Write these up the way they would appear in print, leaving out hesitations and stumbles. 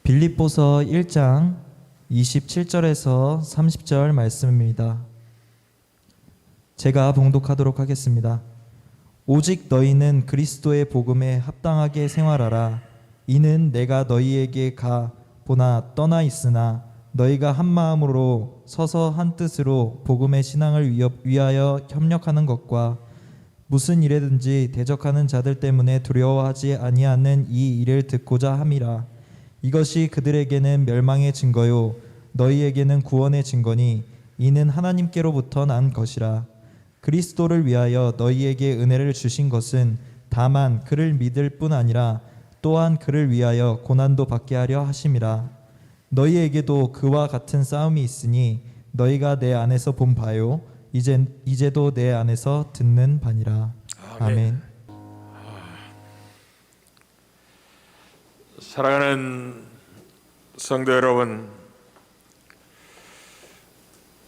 빌립보서 1장 27절에서 30절 말씀입니다. 제가 봉독하도록 하겠습니다. 오직 너희는 그리스도의 복음에 합당하게 생활하라. 이는 내가 너희에게 가 보나 떠나 있으나 너희가 한 마음으로 서서 한 뜻으로 복음의 신앙을 위하여 협력하는 것과 무슨 일에든지 대적하는 자들 때문에 두려워하지 아니하는 이 일을 듣고자 함이라. 이것이 그들에게는 멸망의 증거요 너희에게는 구원의 증거니 이는 하나님께로부터 난 것이라. 그리스도를 위하여 너희에게 은혜를 주신 것은 다만 그를 믿을 뿐 아니라 또한 그를 위하여 고난도 받게 하려 하심이라. 너희에게도 그와 같은 싸움이 있으니 너희가 내 안에서 본 바요 이제도 내 안에서 듣는 바니라. 아멘. 사랑하는 성도 여러분,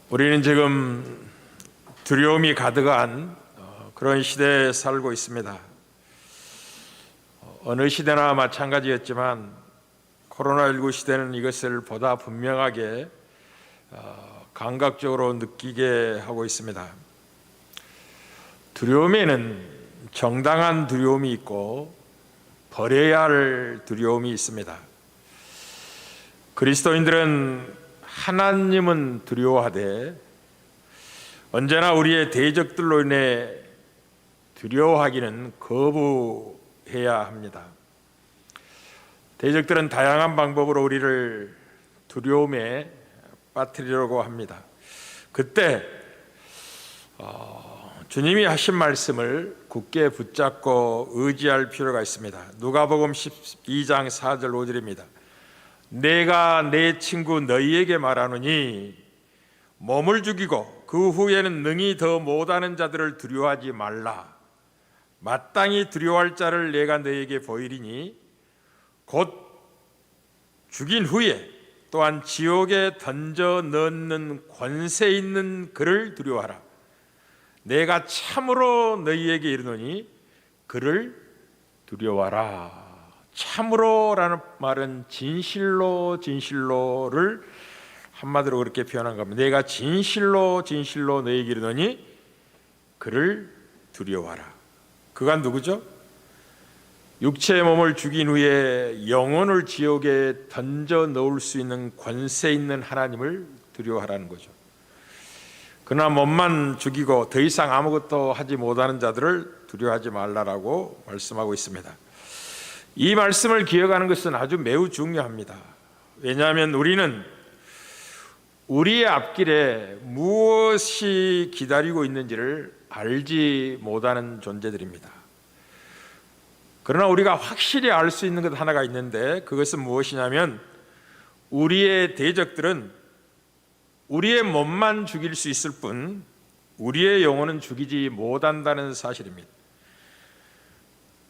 우리는 지금 두려움이 가득한 그런 시대에 살고 있습니다. 어느 시대나 마찬가지였지만 코로나19 시대는 이것을 보다 분명하게 감각적으로 느끼게 하고 있습니다. 두려움에는 정당한 두려움이 있고 버려야 할 두려움이 있습니다. 그리스도인들은 하나님은 두려워하되 언제나 우리의 대적들로 인해 두려워하기는 거부해야 합니다. 대적들은 다양한 방법으로 우리를 두려움에 빠뜨리려고 합니다. 그때 주님이 하신 말씀을 굳게 붙잡고 의지할 필요가 있습니다. 누가복음 12장 4절 5절입니다. 내가 내 친구 너희에게 말하노니 몸을 죽이고 그 후에는 능히 더 못하는 자들을 두려워하지 말라. 마땅히 두려워할 자를 내가 너희에게 보이리니 곧 죽인 후에 또한 지옥에 던져 넣는 권세 있는 그를 두려워하라. 내가 참으로 너희에게 이르노니 그를 두려워하라. 참으로라는 말은 진실로를 한마디로 그렇게 표현한 겁니다. 내가 진실로 너희에게 이르노니 그를 두려워하라. 그가 누구죠? 육체의 몸을 죽인 후에 영혼을 지옥에 던져 넣을 수 있는 권세 있는 하나님을 두려워하라는 거죠. 그러나 몸만 죽이고 더 이상 아무것도 하지 못하는 자들을 두려워하지 말라라고 말씀하고 있습니다. 이 말씀을 기억하는 것은 아주 매우 중요합니다. 왜냐하면 우리는 우리의 앞길에 무엇이 기다리고 있는지를 알지 못하는 존재들입니다. 그러나 우리가 확실히 알 수 있는 것 하나가 있는데 그것은 무엇이냐면 우리의 대적들은 우리의 몸만 죽일 수 있을 뿐 우리의 영혼은 죽이지 못한다는 사실입니다.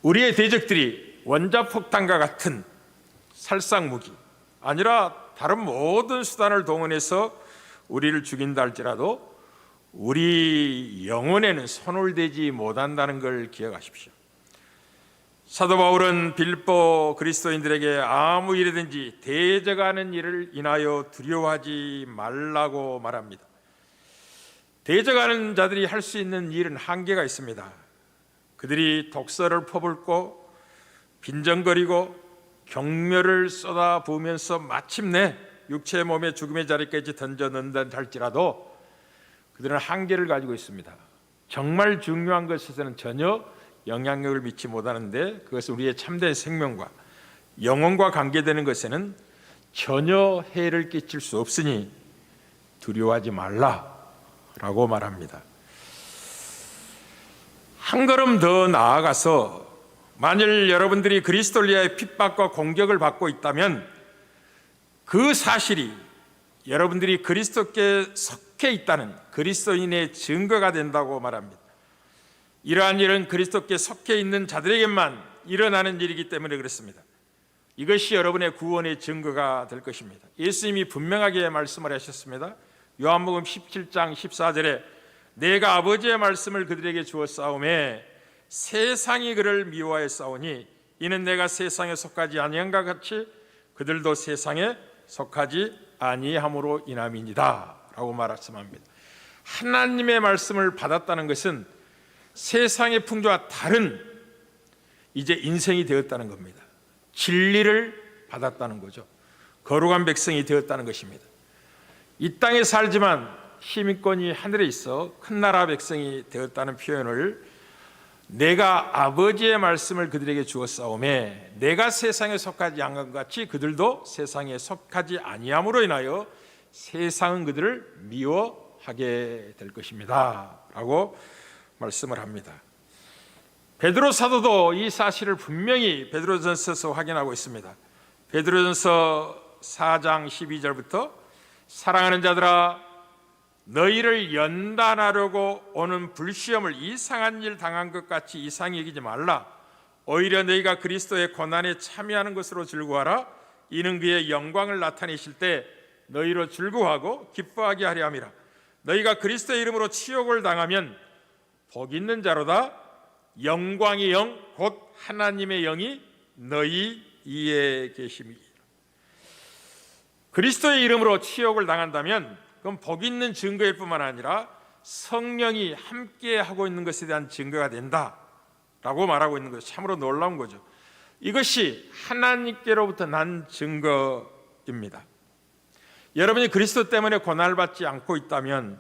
우리의 대적들이 원자폭탄과 같은 살상무기 아니라 다른 모든 수단을 동원해서 우리를 죽인다 할지라도 우리 영혼에는 손을 대지 못한다는 걸 기억하십시오. 사도 바울은 빌립보 그리스도인들에게 아무 일이든지 대적하는 일을 인하여 두려워하지 말라고 말합니다. 대적하는 자들이 할 수 있는 일은 한계가 있습니다. 그들이 독서를 퍼붓고 빈정거리고 경멸을 쏟아부으면서 마침내 육체의 몸의 죽음의 자리까지 던져 넣는다 할지라도 그들은 한계를 가지고 있습니다. 정말 중요한 것에서는 전혀 영향력을 미치지 못하는데 그것은 우리의 참된 생명과 영혼과 관계되는 것에는 전혀 해를 끼칠 수 없으니 두려워하지 말라라고 말합니다. 한 걸음 더 나아가서 만일 여러분들이 그리스도를 위하여 핍박과 공격을 받고 있다면 그 사실이 여러분들이 그리스도께 속해 있다는 그리스도인의 증거가 된다고 말합니다. 이러한 일은 그리스도께 속해 있는 자들에게만 일어나는 일이기 때문에 그렇습니다. 이것이 여러분의 구원의 증거가 될 것입니다. 예수님이 분명하게 말씀을 하셨습니다. 요한복음 17장 14절에 내가 아버지의 말씀을 그들에게 주었사오매 세상이 그를 미워하였사오니 이는 내가 세상에 속하지 아니한 것 같이 그들도 세상에 속하지 아니함으로 인함이니라 라고 말씀합니다. 하나님의 말씀을 받았다는 것은 세상의 풍조와 다른 이제 인생이 되었다는 겁니다. 진리를 받았다는 거죠. 거룩한 백성이 되었다는 것입니다. 이 땅에 살지만 힘권이 하늘에 있어 큰 나라 백성이 되었다는 표현을 내가 아버지의 말씀을 그들에게 주었사오매 내가 세상에 속하지 않은 것 같이 그들도 세상에 속하지 아니함으로 인하여 세상은 그들을 미워하게 될 것입니다 라고 말씀을 합니다. 베드로 사도도 이 사실을 분명히 베드로전서에서 확인하고 있습니다. 베드로전서 4장 12절부터 사랑하는 자들아 너희를 연단하려고 오는 불시험을 이상한 일 당한 것 같이 이상히 여기지 말라. 오히려 너희가 그리스도의 고난에 참여하는 것으로 즐거워하라. 이는 그의 영광을 나타내실 때 너희로 즐거워하고 기뻐하게 하려 함이라. 너희가 그리스도의 이름으로 치욕을 당하면 복 있는 자로다. 영광의 영 곧 하나님의 영이 너희 이에 계심이라. 그리스도의 이름으로 치욕을 당한다면 그건 복 있는 증거일 뿐만 아니라 성령이 함께 하고 있는 것에 대한 증거가 된다라고 말하고 있는 것이 참으로 놀라운 거죠. 이것이 하나님께로부터 난 증거입니다. 여러분이 그리스도 때문에 고난을 받지 않고 있다면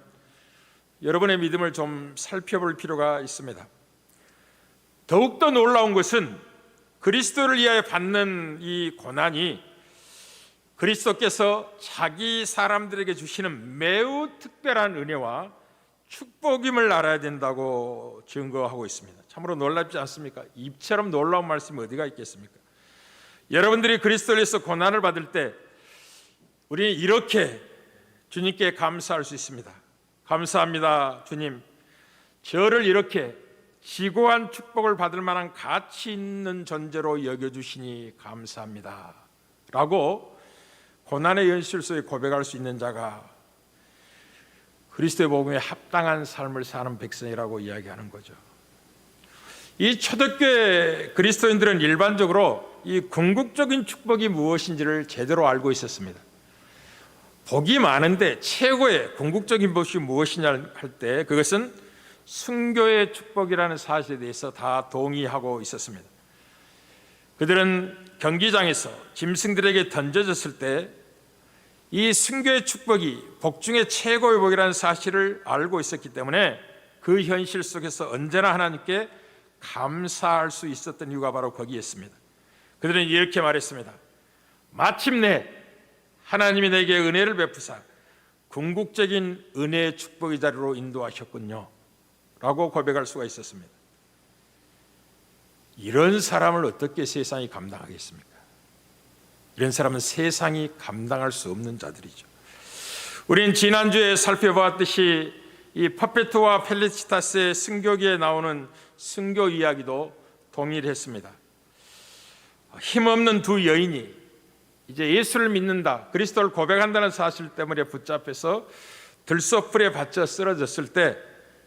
여러분의 믿음을 좀 살펴볼 필요가 있습니다. 더욱더 놀라운 것은 그리스도를 위하여 받는 이 고난이 그리스도께서 자기 사람들에게 주시는 매우 특별한 은혜와 축복임을 알아야 된다고 증거하고 있습니다. 참으로 놀랍지 않습니까? 이처럼 놀라운 말씀이 어디가 있겠습니까? 여러분들이 그리스도를 위해서 고난을 받을 때 우리는 이렇게 주님께 감사할 수 있습니다. 감사합니다, 주님. 저를 이렇게 지고한 축복을 받을 만한 가치 있는 존재로 여겨주시니 감사합니다 라고 고난의 연실 속에 고백할 수 있는 자가 그리스도의 복음에 합당한 삶을 사는 백성이라고 이야기하는 거죠. 이 초대교회 그리스도인들은 일반적으로 이 궁극적인 축복이 무엇인지를 제대로 알고 있었습니다. 복이 많은데 최고의 궁극적인 복이 무엇이냐 할 때 그것은 순교의 축복이라는 사실에 대해서 다 동의하고 있었습니다. 그들은 경기장에서 짐승들에게 던져졌을 때 이 순교의 축복이 복 중에 최고의 복이라는 사실을 알고 있었기 때문에 그 현실 속에서 언제나 하나님께 감사할 수 있었던 이유가 바로 거기에 있습니다. 그들은 이렇게 말했습니다. 마침내 하나님이 내게 은혜를 베푸사 궁극적인 은혜의 축복의 자리로 인도하셨군요 라고 고백할 수가 있었습니다. 이런 사람을 어떻게 세상이 감당하겠습니까? 이런 사람은 세상이 감당할 수 없는 자들이죠. 우린 지난주에 살펴보았듯이 이 퍼페투와 펠리치타스의 순교기에 나오는 순교 이야기도 동일했습니다. 힘없는 두 여인이 이제 예수를 믿는다, 그리스도를 고백한다는 사실 때문에 붙잡혀서 들소풀에 받쳐 쓰러졌을 때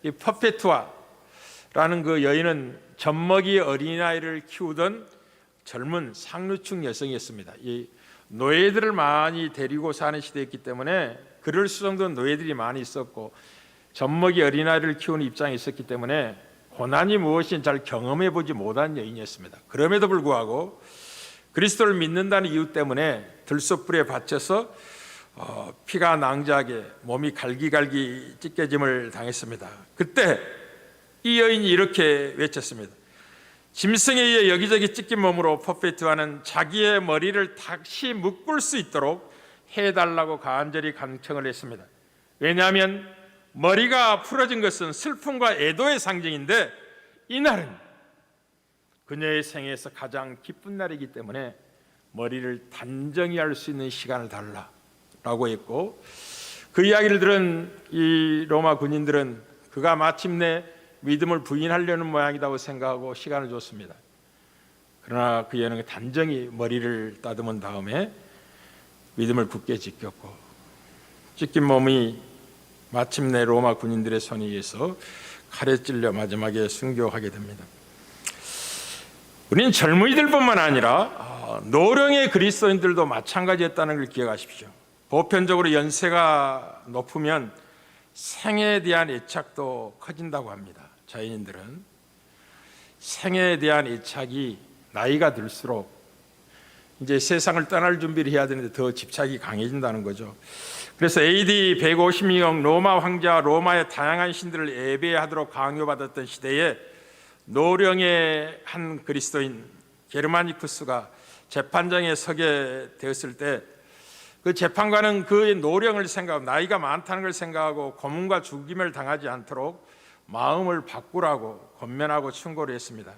이 퍼페투아라는 그 여인은 젖먹이 어린아이를 키우던 젊은 상류층 여성이었습니다. 이 노예들을 많이 데리고 사는 시대였기 때문에 그럴 수 정도 노예들이 많이 있었고 젖먹이 어린아이를 키우는 입장에 있었기 때문에 고난이 무엇인지 잘 경험해 보지 못한 여인이었습니다. 그럼에도 불구하고 그리스도를 믿는다는 이유 때문에 들소풀에 받쳐서 피가 낭자하게 몸이 갈기갈기 찢겨짐을 당했습니다. 그때 이 여인이 이렇게 외쳤습니다. 짐승에 의해 여기저기 찢긴 몸으로 퍼페투아는 자기의 머리를 다시 묶을 수 있도록 해달라고 간절히 간청을 했습니다. 왜냐하면 머리가 풀어진 것은 슬픔과 애도의 상징인데 이날은 그녀의 생애에서 가장 기쁜 날이기 때문에 머리를 단정히 할 수 있는 시간을 달라라고 했고, 그 이야기를 들은 이 로마 군인들은 그가 마침내 믿음을 부인하려는 모양이라고 생각하고 시간을 줬습니다. 그러나 그 여인은 단정히 머리를 따듬은 다음에 믿음을 굳게 지켰고, 찢긴 몸이 마침내 로마 군인들의 손에 의해서 칼에 찔려 마지막에 순교하게 됩니다. 우리는 젊은이들뿐만 아니라 노령의 그리스도인들도 마찬가지였다는 걸 기억하십시오. 보편적으로 연세가 높으면 생애에 대한 애착도 커진다고 합니다. 자연인들은 생애에 대한 애착이 나이가 들수록 이제 세상을 떠날 준비를 해야 되는데 더 집착이 강해진다는 거죠. 그래서 AD 150년 로마 황제와 로마의 다양한 신들을 예배하도록 강요받았던 시대에 노령의 한 그리스도인 게르마니쿠스가 재판장에 서게 되었을 때 그 재판관은 그의 노령을 생각하고 나이가 많다는 걸 생각하고 고문과 죽임을 당하지 않도록 마음을 바꾸라고 권면하고 충고를 했습니다.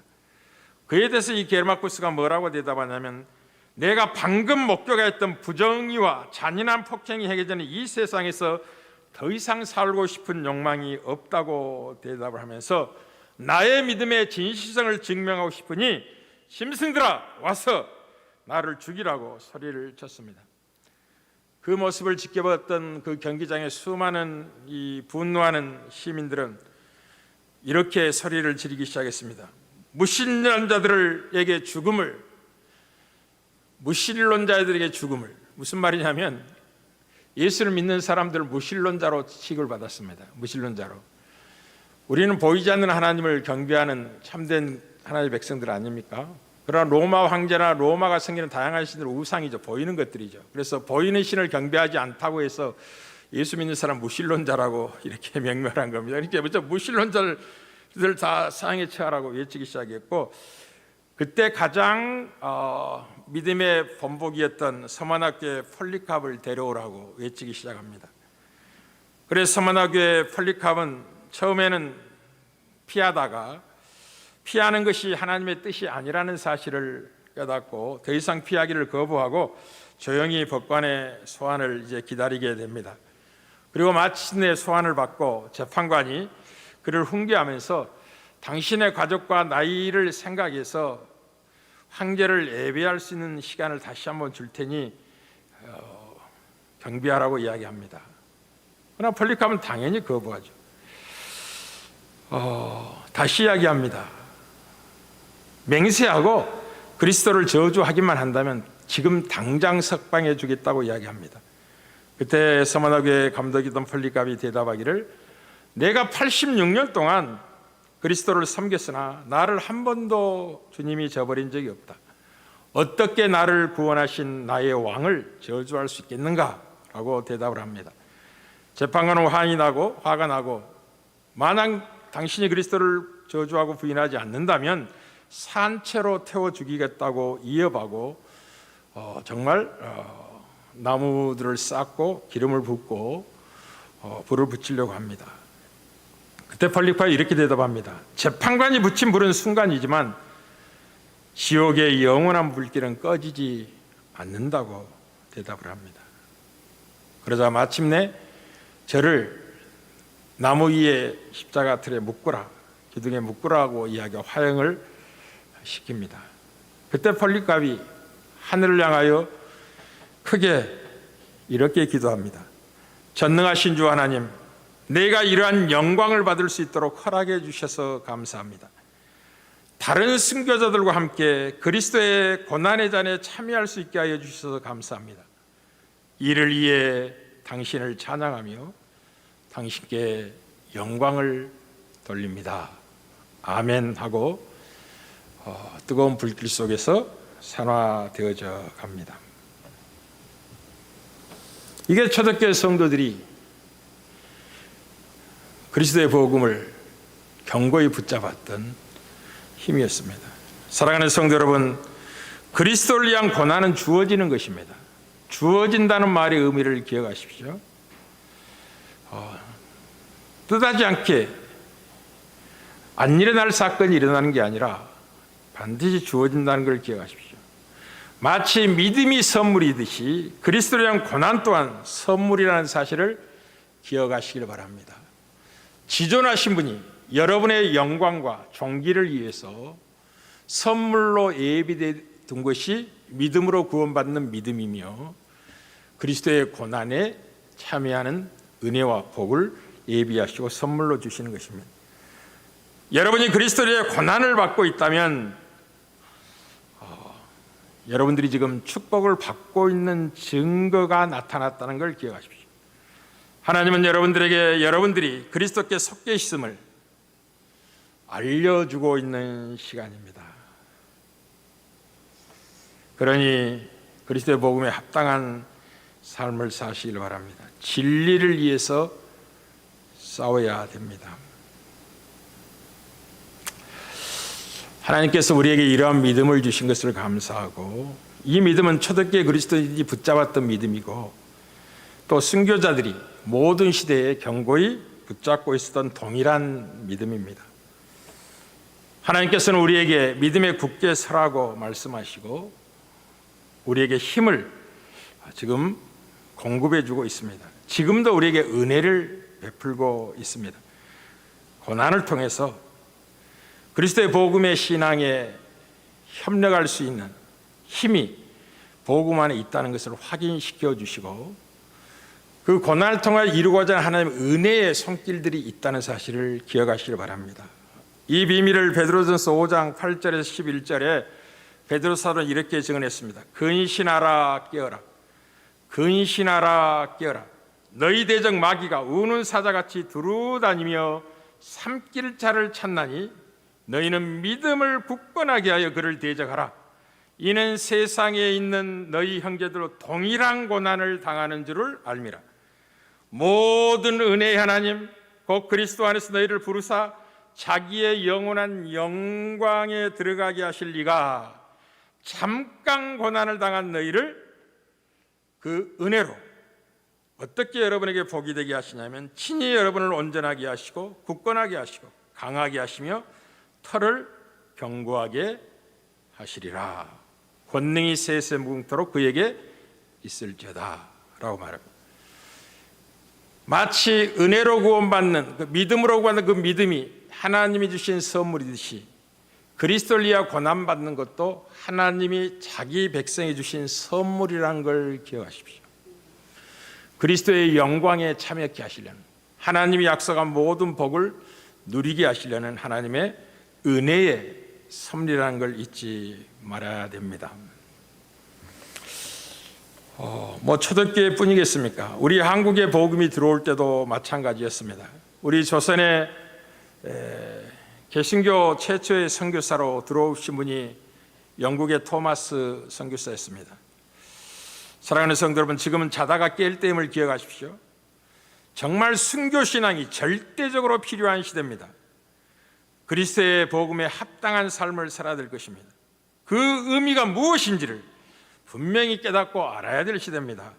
그에 대해서 이 게르마쿠스가 뭐라고 대답하냐면, 내가 방금 목격했던 부정의와 잔인한 폭행이 행해지는 이 세상에서 더 이상 살고 싶은 욕망이 없다고 대답을 하면서 나의 믿음의 진실성을 증명하고 싶으니 짐승들아 와서 나를 죽이라고 소리를 쳤습니다. 그 모습을 지켜봤던 그 경기장에 수많은 이 분노하는 시민들은 이렇게 소리를 지르기 시작했습니다. 무신론자들에게 죽음을, 무신론자들에게 죽음을. 무슨 말이냐면 예수를 믿는 사람들을 무신론자로 취급을 받았습니다. 무신론자로. 우리는 보이지 않는 하나님을 경배하는 참된 하나님의 백성들 아닙니까? 그러나 로마 황제나 로마가 섬기는 다양한 신들은 우상이죠. 보이는 것들이죠. 그래서 보이는 신을 경배하지 않다고 해서 예수 믿는 사람 무신론자라고 이렇게 명명한 겁니다. 이렇게 먼저 무신론자들 다 사형에 처하라고 외치기 시작했고, 그때 가장 믿음의 본보기였던 서만학교의 폴리캅을 데려오라고 외치기 시작합니다. 그래서 서만학교의 폴리캅은 처음에는 피하다가 피하는 것이 하나님의 뜻이 아니라는 사실을 깨닫고 더 이상 피하기를 거부하고 조용히 법관의 소환을 이제 기다리게 됩니다. 그리고 마침내 소환을 받고 재판관이 그를 훈계하면서 당신의 가족과 나이를 생각해서 황제를 예배할 수 있는 시간을 다시 한번 줄 테니 경비하라고 이야기합니다. 그러나 폴리캅은 당연히 거부하죠. 다시 이야기합니다. 맹세하고 그리스도를 저주하기만 한다면 지금 당장 석방해 주겠다고 이야기합니다. 그때 서만학교의 감독이던 폴리캅이 대답하기를, 내가 86년 동안 그리스도를 섬겼으나 나를 한 번도 주님이 저버린 적이 없다. 어떻게 나를 구원하신 나의 왕을 저주할 수 있겠는가? 라고 대답을 합니다. 재판관은 화가 나고 만약 당신이 그리스도를 저주하고 부인하지 않는다면 산채로 태워 죽이겠다고 이어하고 정말 나무들을 쌓고 기름을 붓고 불을 붙이려고 합니다. 그때 폴리캅이 이렇게 대답합니다. 재판관이 붙인 불은 순간이지만 지옥의 영원한 불길은 꺼지지 않는다고 대답을 합니다. 그러자 마침내 저를 나무 위에 십자가 틀에 묶으라, 기둥에 묶으라고 이야기하고 화형을 시킵니다. 그때 폴리캅이 하늘을 향하여 크게 이렇게 기도합니다. 전능하신 주 하나님, 내가 이러한 영광을 받을 수 있도록 허락해 주셔서 감사합니다. 다른 순교자들과 함께 그리스도의 고난의 잔에 참여할 수 있게 하여 주셔서 감사합니다. 이를 위해 당신을 찬양하며 당신께 영광을 돌립니다. 아멘 하고 뜨거운 불길 속에서 산화되어져 갑니다. 이게 초대교회 성도들이 그리스도의 복음을 견고히 붙잡았던 힘이었습니다. 사랑하는 성도 여러분, 그리스도를 위한 고난은 주어지는 것입니다. 주어진다는 말의 의미를 기억하십시오. 뜻하지 않게 안 일어날 사건이 일어나는 게 아니라 반드시 주어진다는 걸 기억하십시오. 마치 믿음이 선물이듯이 그리스도를 위한 고난 또한 선물이라는 사실을 기억하시길 바랍니다. 지존하신 분이 여러분의 영광과 존귀를 위해서 선물로 예비된 것이 믿음으로 구원받는 믿음이며 그리스도의 고난에 참여하는 은혜와 복을 예비하시고 선물로 주시는 것입니다. 여러분이 그리스도의 고난을 받고 있다면 여러분들이 지금 축복을 받고 있는 증거가 나타났다는 걸 기억하십시오. 하나님은 여러분들에게 여러분들이 그리스도께 섞여 있음을 알려주고 있는 시간입니다. 그러니 그리스도의 복음에 합당한 삶을 사시길 바랍니다. 진리를 위해서 싸워야 됩니다. 하나님께서 우리에게 이러한 믿음을 주신 것을 감사하고, 이 믿음은 초대교회 그리스도인이 붙잡았던 믿음이고, 또 순교자들이 모든 시대에 견고히 붙잡고 있었던 동일한 믿음입니다. 하나님께서는 우리에게 믿음에 굳게 서라고 말씀하시고 우리에게 힘을 지금 공급해 주고 있습니다. 지금도 우리에게 은혜를 베풀고 있습니다. 고난을 통해서 그리스도의 복음의 신앙에 협력할 수 있는 힘이 복음 안에 있다는 것을 확인시켜 주시고, 그 고난을 통해 이루고자 하는 하나님의 은혜의 손길들이 있다는 사실을 기억하시길 바랍니다. 이 비밀을 베드로전서 5장 8절에서 11절에 베드로 사도는 이렇게 증언했습니다. 근신하라 깨어라, 근신하라 깨어라. 너희 대적 마귀가 우는 사자같이 두루다니며 삼킬 자를 찾나니 너희는 믿음을 굳건하게 하여 그를 대적하라. 이는 세상에 있는 너희 형제들로 동일한 고난을 당하는 줄을 알미라. 모든 은혜의 하나님 곧 그리스도 안에서 너희를 부르사 자기의 영원한 영광에 들어가게 하실 리가 잠깐 고난을 당한 너희를 그 은혜로 어떻게 여러분에게 복이 되게 하시냐면, 친히 여러분을 온전하게 하시고 굳건하게 하시고 강하게 하시며 털을 견고하게 하시리라. 권능이 세세 무궁토록 그에게 있을지어다 라고 말합니다. 마치 은혜로 구원받는, 그 믿음으로 구원받는 그 믿음이 하나님이 주신 선물이듯이, 그리스도를 위하여 고난받는 것도 하나님이 자기 백성에 주신 선물이라는 걸 기억하십시오. 그리스도의 영광에 참여케 하시려는, 하나님이 약속한 모든 복을 누리게 하시려는 하나님의 은혜의 섭리라는 걸 잊지 말아야 됩니다. 초대교회 뿐이겠습니까? 우리 한국에 복음이 들어올 때도 마찬가지였습니다. 우리 조선에 개신교 최초의 선교사로 들어오신 분이 영국의 토마스 선교사였습니다. 사랑하는 성도 여러분, 지금은 자다가 깰 때임을 기억하십시오. 정말 순교신앙이 절대적으로 필요한 시대입니다. 그리스도의 복음에 합당한 삶을 살아야 될 것입니다. 그 의미가 무엇인지를 분명히 깨닫고 알아야 될 시대입니다.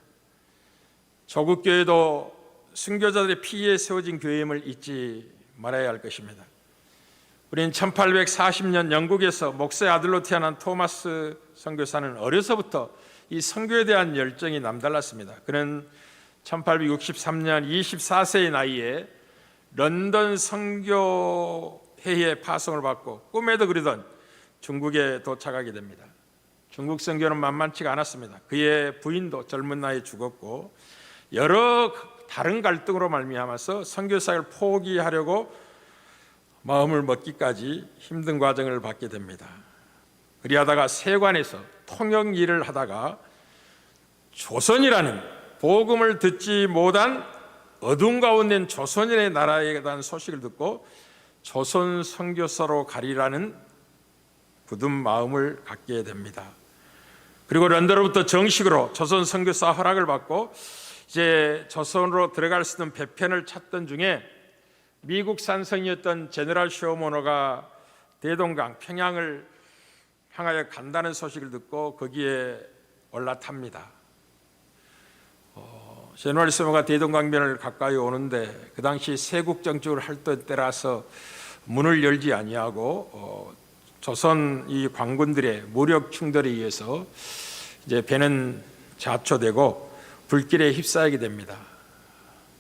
조국 교회도 순교자들의 피에 세워진 교회임을 잊지 말아야 할 것입니다. 우리는 1840년 영국에서 목사의 아들로 태어난 토마스 선교사는 어려서부터 이 선교에 대한 열정이 남달랐습니다. 그는 1863년 24세의 나이에 런던 선교회의 파송을 받고 꿈에도 그리던 중국에 도착하게 됩니다. 중국 선교는 만만치가 않았습니다. 그의 부인도 젊은 나이에 죽었고 여러 다른 갈등으로 말미암아서 선교사를 포기하려고 마음을 먹기까지 힘든 과정을 받게 됩니다. 그리하다가 세관에서 통역 일을 하다가 조선이라는 복음을 듣지 못한 어둠 가운데 조선인의 나라에 대한 소식을 듣고 조선 선교사로 가리라는 굳은 마음을 갖게 됩니다. 그리고 런던으로부터 정식으로 조선 선교사 허락을 받고 이제 조선으로 들어갈 수 있는 배편을 찾던 중에 미국 산성이었던 제너럴 쇼모노가 대동강 평양을 향하여 간다는 소식을 듣고 거기에 올라탑니다. 제너럴 쇼모노가 대동강변을 가까이 오는데 그 당시 세국 정책을 할 때라서 문을 열지 아니하고 조선 이 관군들의 무력 충돌에 의해서 이제 배는 자초되고 불길에 휩싸이게 됩니다.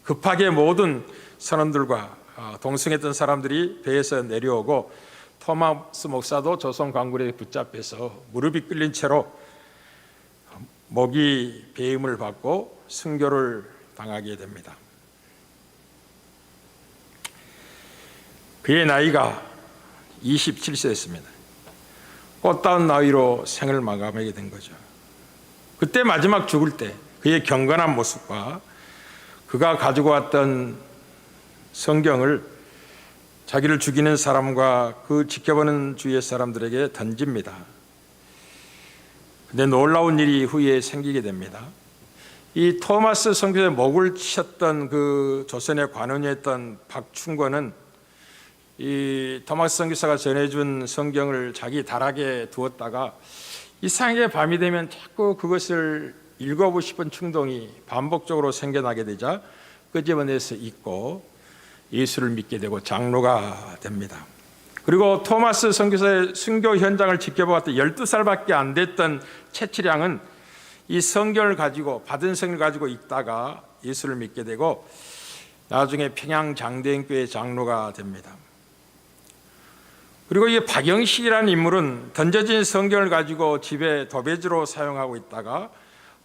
급하게 모든 선원들과 동승했던 사람들이 배에서 내려오고 토마스 목사도 조선 관군에 붙잡혀서 무릎이 꿇린 채로 목이 배임을 받고 순교를 당하게 됩니다. 그의 나이가 27세였습니다. 꽃다운 나이로 생을 마감하게 된 거죠. 그때 마지막 죽을 때 그의 경건한 모습과 그가 가지고 왔던 성경을 자기를 죽이는 사람과 그 지켜보는 주위의 사람들에게 던집니다. 근데 놀라운 일이 후에 생기게 됩니다. 이 토마스 선교사의 목을 치셨던 그 조선의 관원이었던 박충권은 이 토마스 선교사가 전해준 성경을 자기 다락에 두었다가 이상하게 밤이 되면 자꾸 그것을 읽어보고 싶은 충동이 반복적으로 생겨나게 되자 끄집어내서 읽고 예수를 믿게 되고 장로가 됩니다. 그리고 토마스 선교사의 순교 현장을 지켜보았던 12살밖에 안 됐던 채치량은 이 성경을 가지고 받은 성경을 가지고 읽다가 예수를 믿게 되고 나중에 평양 장대인교회 장로가 됩니다. 그리고 이 박영식이라는 인물은 던져진 성경을 가지고 집에 도배지로 사용하고 있다가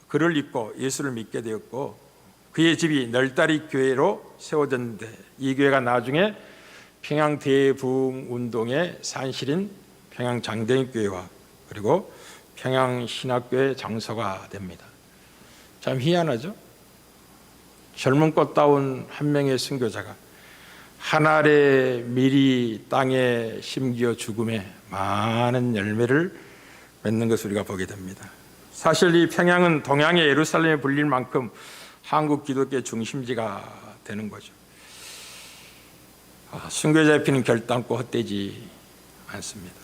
글을 읽고 예수를 믿게 되었고 그의 집이 널다리 교회로 세워졌는데 이 교회가 나중에 평양 대부흥 운동의 산실인 평양 장대인교회와 그리고 평양 신학교의 장소가 됩니다. 참 희한하죠? 젊은 꽃다운 한 명의 순교자가 한 알의 밀이 땅에 심기어 죽음에 많은 열매를 맺는 것을 우리가 보게 됩니다. 사실 이 평양은 동양의 예루살렘에 불릴 만큼 한국 기독교의 중심지가 되는 거죠. 순교자의 피는 결단코 헛되지 않습니다.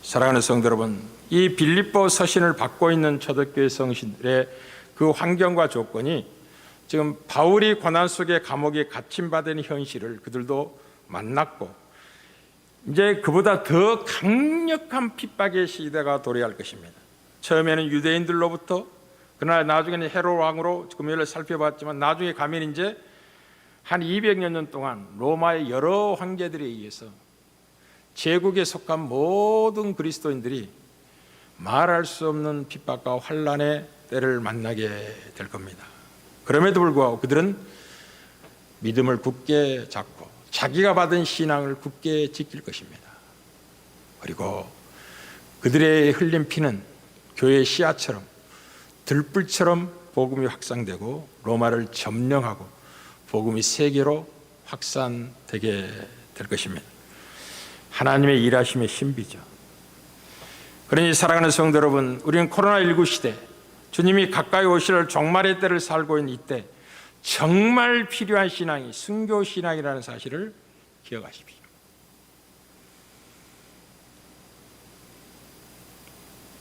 사랑하는 성도 여러분, 이 빌립보 서신을 받고 있는 초대교회 성신들의 그 환경과 조건이 지금 바울이 고난 속에 감옥에 갇힘받은 현실을 그들도 만났고 이제 그보다 더 강력한 핍박의 시대가 도래할 것입니다. 처음에는 유대인들로부터 그러나 나중에는 헤롯 왕으로 금요일에 살펴봤지만 나중에 가면 이제 한 200여 년 동안 로마의 여러 황제들에 의해서 제국에 속한 모든 그리스도인들이 말할 수 없는 핍박과 환난의 때를 만나게 될 겁니다. 그럼에도 불구하고 그들은 믿음을 굳게 잡고 자기가 받은 신앙을 굳게 지킬 것입니다. 그리고 그들의 흘린 피는 교회의 씨앗처럼 들불처럼 복음이 확산되고 로마를 점령하고 복음이 세계로 확산되게 될 것입니다. 하나님의 일하심의 신비죠. 그러니 사랑하는 성도 여러분, 우리는 코로나19 시대 주님이 가까이 오실 종말의 때를 살고 있는 이때 정말 필요한 신앙이 순교 신앙이라는 사실을 기억하십시오.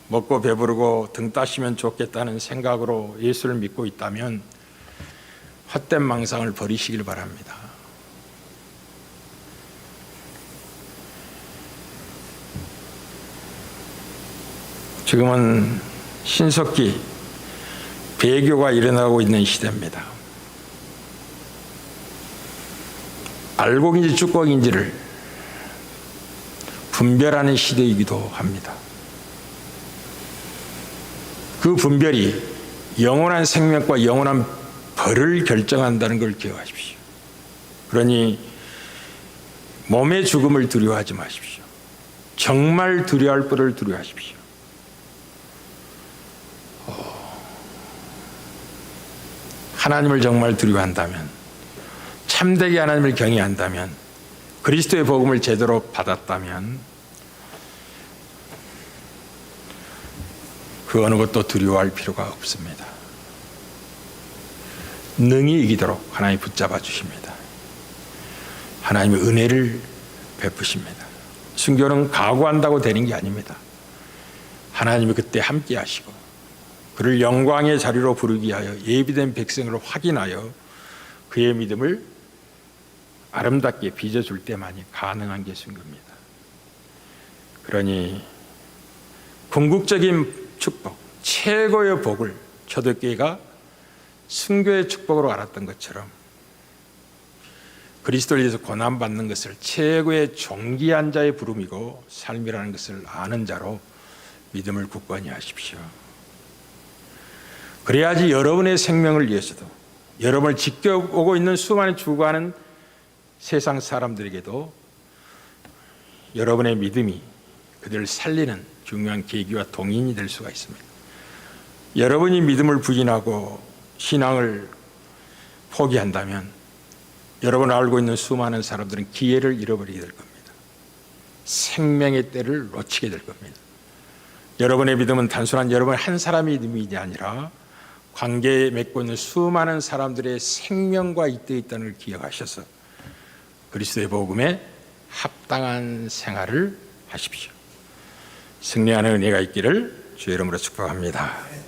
먹고 배부르고 등 따시면 좋겠다는 생각으로 예수를 믿고 있다면 헛된 망상을 버리시길 바랍니다. 지금은 신석기 배교가 일어나고 있는 시대입니다. 알곡인지 쭈꺼기인지를 분별하는 시대이기도 합니다. 그 분별이 영원한 생명과 영원한 벌을 결정한다는 걸 기억하십시오. 그러니 몸의 죽음을 두려워하지 마십시오. 정말 두려워할 벌을 두려워하십시오. 하나님을 정말 두려워한다면, 참되게 하나님을 경외한다면, 그리스도의 복음을 제대로 받았다면 그 어느 것도 두려워할 필요가 없습니다. 능히 이기도록 하나님이 붙잡아 주십니다. 하나님의 은혜를 베푸십니다. 순교는 각오한다고 되는 게 아닙니다. 하나님이 그때 함께 하시고 그를 영광의 자리로 부르기 위하여 예비된 백성으로 확인하여 그의 믿음을 아름답게 빚어줄 때만이 가능한 게 순교입니다. 그러니 궁극적인 축복, 최고의 복을 초대교회가 순교의 축복으로 알았던 것처럼 그리스도를 위해서 고난받는 것을 최고의 존귀한 자의 부름이고 삶이라는 것을 아는 자로 믿음을 굳건히 하십시오. 그래야지 여러분의 생명을 위해서도 여러분을 지켜오고 있는 수많은 죽어가는 세상 사람들에게도 여러분의 믿음이 그들을 살리는 중요한 계기와 동인이 될 수가 있습니다. 여러분이 믿음을 부인하고 신앙을 포기한다면 여러분 알고 있는 수많은 사람들은 기회를 잃어버리게 될 겁니다. 생명의 때를 놓치게 될 겁니다. 여러분의 믿음은 단순한 여러분 한 사람의 믿음이 아니라 관계에 맺고 있는 수많은 사람들의 생명과 잇대어 있다는 걸 기억하셔서 그리스도의 복음에 합당한 생활을 하십시오. 승리하는 은혜가 있기를 주의 이름으로 축복합니다.